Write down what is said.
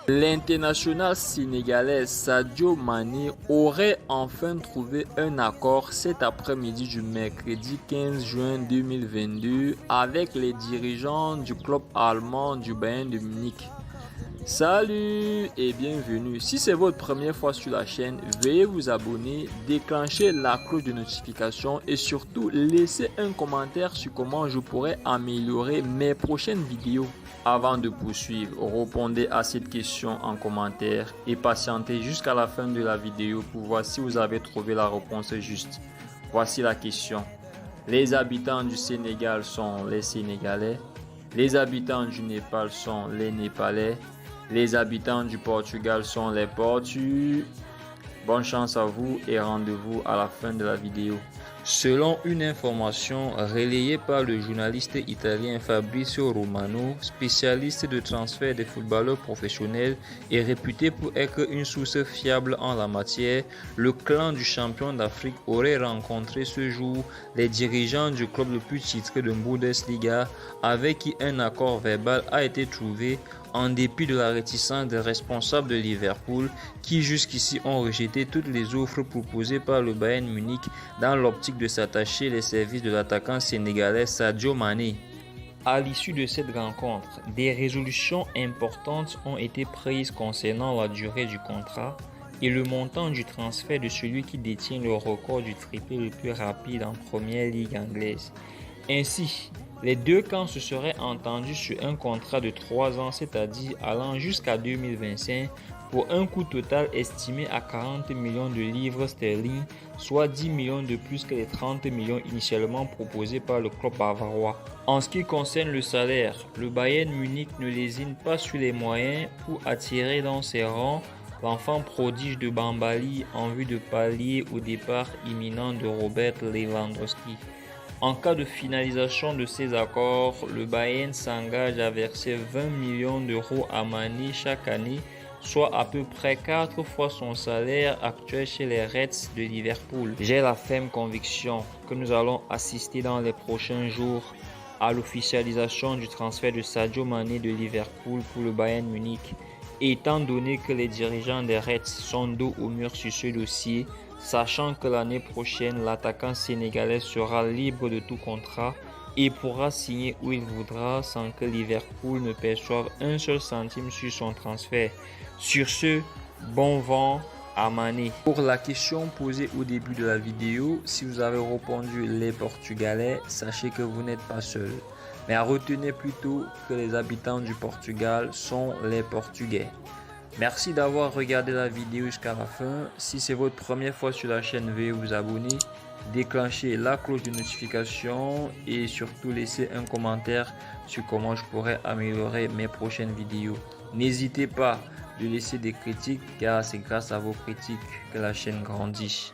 L'international sénégalais Sadio Mané aurait enfin trouvé un accord cet après-midi du mercredi 15 juin 2022 avec les dirigeants du club allemand du Bayern de Munich. Salut et bienvenue. Si c'est votre première fois sur la chaîne, veuillez vous abonner, déclencher la cloche de notification et surtout laisser un commentaire sur comment je pourrais améliorer mes prochaines vidéos. Avant de poursuivre, répondez à cette question en commentaire et patientez jusqu'à la fin de la vidéo pour voir si vous avez trouvé la réponse juste. Voici la question. Les habitants du Sénégal sont les Sénégalais. Les habitants du Népal sont les Népalais. Les habitants du Portugal sont les Portugais. Bonne chance à vous et rendez-vous à la fin de la vidéo. Selon une information relayée par le journaliste italien Fabrizio Romano, spécialiste de transfert des footballeurs professionnels et réputé pour être une source fiable en la matière, le clan du champion d'Afrique aurait rencontré ce jour les dirigeants du club le plus titré de Bundesliga avec qui un accord verbal a été trouvé en dépit de la réticence des responsables de Liverpool qui jusqu'ici ont rejeté toutes les offres proposées par le Bayern Munich dans l'optique de s'attacher les services de l'attaquant sénégalais Sadio Mané. À l'issue de cette rencontre, des résolutions importantes ont été prises concernant la durée du contrat et le montant du transfert de celui qui détient le record du triplé le plus rapide en première ligue anglaise. Ainsi, les deux camps se seraient entendus sur un contrat de 3 ans, c'est-à-dire allant jusqu'à 2025, pour un coût total estimé à 40 millions de livres sterling, soit 10 millions de plus que les 30 millions initialement proposés par le club bavarois. En ce qui concerne le salaire, le Bayern Munich ne lésine pas sur les moyens pour attirer dans ses rangs l'enfant prodige de Bambali en vue de pallier au départ imminent de Robert Lewandowski. En cas de finalisation de ces accords, le Bayern s'engage à verser 20 millions d'euros à Mané chaque année, soit à peu près 4 fois son salaire actuel chez les Reds de Liverpool. J'ai la ferme conviction que nous allons assister dans les prochains jours à l'officialisation du transfert de Sadio Mané de Liverpool pour le Bayern Munich. Et étant donné que les dirigeants des Reds sont dos au mur sur ce dossier, sachant que l'année prochaine, l'attaquant sénégalais sera libre de tout contrat et pourra signer où il voudra sans que Liverpool ne perçoive un seul centime sur son transfert. Sur ce, bon vent à Mané. Pour la question posée au début de la vidéo, si vous avez répondu les Portugais, sachez que vous n'êtes pas seul. Mais retenez plutôt que les habitants du Portugal sont les Portugais. Merci d'avoir regardé la vidéo jusqu'à la fin. Si c'est votre première fois sur la chaîne, veuillez vous abonner, déclencher la cloche de notification et surtout laisser un commentaire sur comment je pourrais améliorer mes prochaines vidéos. N'hésitez pas de laisser des critiques car c'est grâce à vos critiques que la chaîne grandit.